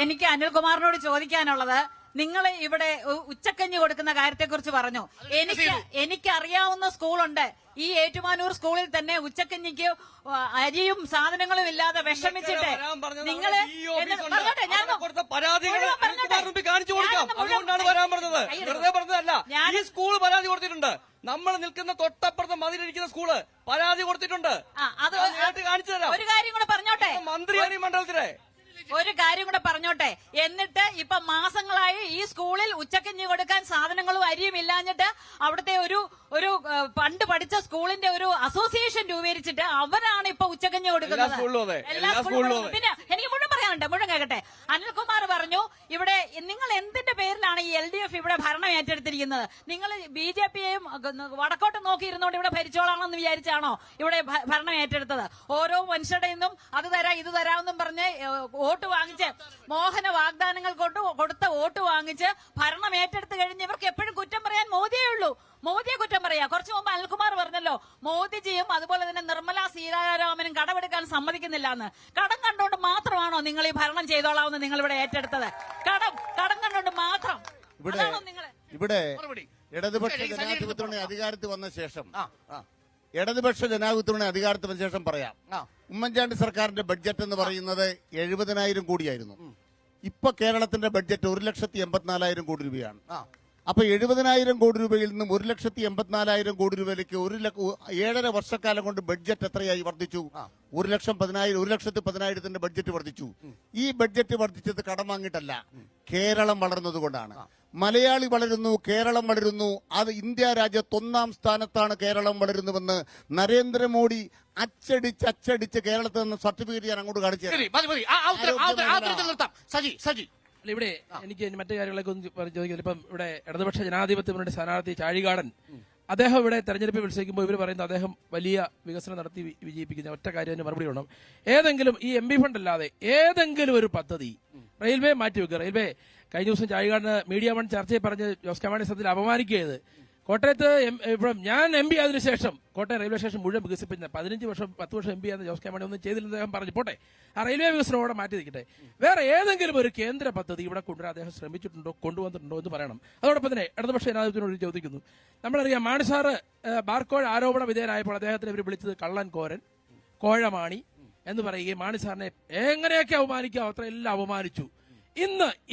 എനിക്ക് അനിൽകുമാറിനോട് ചോദിക്കാനുള്ളത്, നിങ്ങൾ ഇവിടെ ഉച്ചക്കഞ്ഞി കൊടുക്കുന്ന കാര്യത്തെക്കുറിച്ച് പറഞ്ഞു. എനിക്കറിയാവുന്ന സ്കൂളുണ്ട്. ഈ ഏറ്റുമാനൂർ സ്കൂളിൽ തന്നെ ഉച്ചക്കഞ്ഞിക്ക് അരിയും സാധനങ്ങളും ഇല്ലാതെ വിഷമിച്ചിട്ട് നിങ്ങള് ഈ സ്കൂള് പരാതി കൊടുത്തിട്ടുണ്ട്. നമ്മൾ നിൽക്കുന്ന തൊട്ടപ്പുറത്ത് മതിലിരിക്കുന്ന സ്കൂള് പരാതി കൊടുത്തിട്ടുണ്ട്. അത് കാണിച്ചു തരാം. ഒരു കാര്യം കൂടെ പറഞ്ഞോട്ടെ, മന്ത്രിയാണ് ഈ മണ്ഡലത്തിലെ. ഒരു കാര്യം കൂടെ പറഞ്ഞോട്ടെ. എന്നിട്ട് ഇപ്പൊ മാസങ്ങളായി ഈ സ്കൂളിൽ ഉച്ചക്കഞ്ഞി കൊടുക്കാൻ സാധനങ്ങളും അരിയും ഇല്ലാഞ്ഞിട്ട് അവിടുത്തെ ഒരു പണ്ട് പഠിച്ച സ്കൂളിന്റെ ഒരു അസോസിയേഷൻ രൂപീകരിച്ചിട്ട് അവരാണ് ഇപ്പൊ ഉച്ചക്കഞ്ഞി കൊടുക്കുന്നത്. എല്ലാ സ്കൂളിലും. പിന്നെ എനിക്ക് മുഴുവൻ പറയാനുണ്ട്, മുഴുവൻ കേൾക്കട്ടെ. അനിൽകുമാർ പറഞ്ഞു, ഇവിടെ നിങ്ങൾ എന്തിന്റെ പേരിലാണ് ഈ LDF ഇവിടെ ഭരണം ഏറ്റെടുത്തിരിക്കുന്നത്? നിങ്ങൾ BJPയെയും വടക്കോട്ട് നോക്കിയിരുന്നോണ്ട് ഇവിടെ ഭരിച്ചോളാണെന്ന് വിചാരിച്ചാണോ ഇവിടെ ഭരണം ഏറ്റെടുത്തത്? ഓരോ മനുഷ്യരുടെ നിന്നും അത് തരാം ഇത് തരാമെന്നും പറഞ്ഞ് വോട്ട് വാങ്ങിച്ച്, മോഹന വാഗ്ദാനങ്ങൾ കൊണ്ട് കൊടുത്ത വോട്ട് വാങ്ങിച്ച് ഭരണം ഏറ്റെടുത്ത് കഴിഞ്ഞ് ഇവർക്ക് എപ്പോഴും കുറ്റം പറയാൻ മോദിയേ ഉള്ളൂ. മോദിയെ കുറ്റം പറയാ. കുറച്ചു മുമ്പ് അനിൽകുമാർ പറഞ്ഞല്ലോ, മോദിജിയും അതുപോലെ തന്നെ നിർമ്മലാ സീതാരാമനും കടമെടുക്കാൻ സമ്മതിക്കുന്നില്ല എന്ന്. കടം കണ്ടുകൊണ്ട് മാത്രമാണോ നിങ്ങൾ ഈ ഭരണം ചെയ്തോളാമെന്ന് നിങ്ങൾ ഇവിടെ ഏറ്റെടുത്തത്? കടം കണ്ടുകൊണ്ട് മാത്രം. ഇവിടെ ഇടതുപക്ഷ ജനാധിപത്യത്തിന് അധികാരത്തിൽ വന്ന ശേഷം ഇടതുപക്ഷ ജനാധിപത്യത്തിന് അധികാരത്തിൽ വന്ന ശേഷം പറയാം, ഉമ്മൻചാണ്ടി സർക്കാരിന്റെ ബഡ്ജറ്റ് എന്ന് പറയുന്നത് 70,000 കോടിയായിരുന്നു. ഇപ്പൊ കേരളത്തിന്റെ ബഡ്ജറ്റ് 1,84,000 കോടി രൂപയാണ്. അപ്പൊ 70,000 കോടി രൂപയിൽ നിന്നും 1,84,000 കോടി രൂപയിലേക്ക് 7.5 വർഷക്കാലം കൊണ്ട് ബഡ്ജറ്റ് എത്രയായി വർദ്ധിച്ചു? 1,10,000 ബഡ്ജറ്റ് വർദ്ധിച്ചു. ഈ ബഡ്ജറ്റ് വർദ്ധിച്ചത് കടം വാങ്ങിയിട്ടല്ല, കേരളം വളർന്നതുകൊണ്ടാണ്. മലയാളി വളരുന്നു, കേരളം വളരുന്നു. അത് ഇന്ത്യ രാജ്യത്ത് 1ാം സ്ഥാനത്താണ് കേരളം വളരുന്നുവെന്ന് നരേന്ദ്രമോദി അച്ചടിച്ച് കേരളത്തിൽ നിന്ന് സർട്ടിഫിക്കറ്റ് ഞാൻ അങ്ങോട്ട് കാണിച്ചു. ഇവിടെ എനിക്ക് മറ്റു കാര്യങ്ങളൊക്കെ ഒന്ന് ചോദിക്കുന്നത്, ഇപ്പം ഇവിടെ ഇടതുപക്ഷ ജനാധിപത്യത്തിന്റെ സ്ഥാനാർത്ഥി ചാഴികാടൻ, അദ്ദേഹം ഇവിടെ തെരഞ്ഞെടുപ്പിൽ മത്സരിക്കുമ്പോൾ ഇവർ പറയുന്നത് അദ്ദേഹം വലിയ വികസനം നടത്തി വിജയിപ്പിക്കുന്ന ഒറ്റ കാര്യം മറുപടി വേണം. ഏതെങ്കിലും ഈ MP ഫണ്ട് അല്ലാതെ ഏതെങ്കിലും ഒരു പദ്ധതി റെയിൽവേ മാറ്റിവെക്കുക. റെയിൽവേ കഴിഞ്ഞ ദിവസം ചാഴികാടന് മീഡിയ വൺ ചർച്ചയിൽ പറഞ്ഞ് ജോസ് കെ മാണി സത്യത്തിൽ അപമാനിക്കുകയത്. കോട്ടയത്ത് ഇവിടെ ഞാൻ MP ആയതിനു ശേഷം കോട്ടയം റെയിൽവേ സ്റ്റേഷൻ മുഴുവൻ വികസിപ്പിച്ച 10 വർഷം MP ആയിരുന്ന ജോസ് കെ മാണി ഒന്നും ചെയ്തില്ലെന്ന് അദ്ദേഹം പറഞ്ഞു. പോട്ടെ, ആ റെയിൽവേ വികസനം അവിടെ മാറ്റി നിൽക്കട്ടെ. വേറെ ഏതെങ്കിലും ഒരു കേന്ദ്ര പദ്ധതി ഇവിടെ കൊണ്ടുവരാൻ അദ്ദേഹം ശ്രമിച്ചിട്ടുണ്ടോ, കൊണ്ടുവന്നിട്ടുണ്ടോ എന്ന് പറയണം. അതോടൊപ്പം തന്നെ ഇടതുപക്ഷ ജനാധിപത്യത്തിനോട് ചോദിക്കുന്നു, നമ്മളറിയാം മാണി സാറ് ബാർക്കോഴ ആരോപണ വിധേയനായപ്പോൾ അദ്ദേഹത്തിന് ഇവർ വിളിച്ചത് കള്ളൻ കോരൻ, കോഴമാണി എന്ന് പറയുകയും മാണി സാറിനെ എങ്ങനെയൊക്കെ അവമാനിക്കാവോ അത്ര എല്ലാം അവമാനിച്ചു.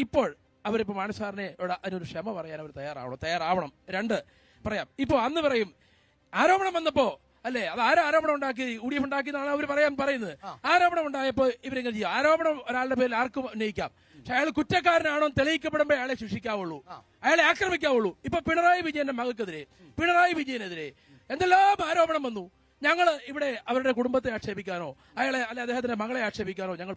ഇപ്പോൾ അവരിപ്പോ മാണി സാറിനെ അതിനൊരു ക്ഷമ പറയാൻ അവർ തയ്യാറാവണം. 2 പറയാം. ഇപ്പൊ അന്ന് പറയും ആരോപണം വന്നപ്പോ അല്ലെ, അത് ആരോപണം ഉണ്ടാക്കി UDF ഉണ്ടാക്കിയെന്നാണ് അവർ പറയുന്നത്. ആരോപണം ഉണ്ടായപ്പോ ഇവരെങ്ങനെ ചെയ്യും? ആരോപണം ഒരാളുടെ പേരിൽ ആർക്കും ഉന്നയിക്കാം. പക്ഷെ അയാൾ കുറ്റക്കാരനാണോ തെളിയിക്കപ്പെടുമ്പോ അയാളെ ശിക്ഷിക്കാവുള്ളൂ, അയാളെ ആക്രമിക്കാവുള്ളൂ. ഇപ്പൊ പിണറായി വിജയന്റെ മകൾക്കെതിരെ, പിണറായി വിജയനെതിരെ എന്തെല്ലാം ആരോപണം വന്നു. ഞങ്ങൾ ഇവിടെ അവരുടെ കുടുംബത്തെ ആക്ഷേപിക്കാനോ അദ്ദേഹത്തിന്റെ മകളെ ആക്ഷേപിക്കാനോ ഞങ്ങൾ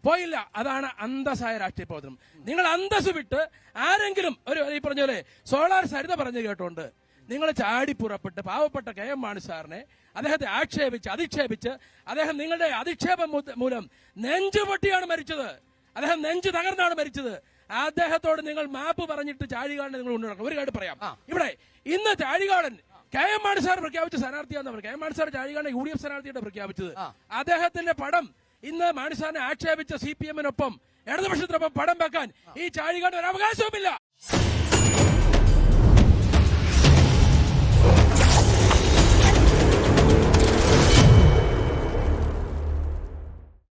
പോയില്ല. അതാണ് അന്തസ്സായ രാഷ്ട്രീയ പ്രവർത്തനം. നിങ്ങൾ അന്തസ് വിട്ട് ആരെങ്കിലും ഈ പറഞ്ഞ പോലെ സോളാർ സരിത പറഞ്ഞു കേട്ടോണ്ട് നിങ്ങൾ ചാടിപ്പുറപ്പെട്ട് പാവപ്പെട്ട KM മാണി സാറിനെ അദ്ദേഹത്തെ അധിക്ഷേപിച്ച് അദ്ദേഹം നിങ്ങളുടെ അധിക്ഷേപം മൂലം നെഞ്ചുപൊട്ടിയാണ് മരിച്ചത്. അദ്ദേഹം നെഞ്ചു തകർന്നാണ് മരിച്ചത്. അദ്ദേഹത്തോട് നിങ്ങൾ മാപ്പ് പറഞ്ഞിട്ട് ചാഴികാടനെ നിങ്ങൾ കൊണ്ടുനടക്കണം. ഒരു കാര്യം പറയാം, ഇവിടെ ഇന്ന് ചാഴികാടൻ KM മാണി സാർ പ്രഖ്യാപിച്ച സ്ഥാനാർത്ഥിയാണെന്ന് KM മാണി സാർ ചാഴികാടനെ UDF സ്ഥാനാർത്ഥിയുടെ പ്രഖ്യാപിച്ചത്. അദ്ദേഹത്തിന്റെ പടം ഇന്ന് മാണി സാറിനെ ആക്ഷേപിച്ച CPM-നൊപ്പം ഇടതുപക്ഷത്തിനൊപ്പം പടം വെക്കാൻ ഈ ചാഴികാടൻ ഒരു അവകാശവുമില്ല.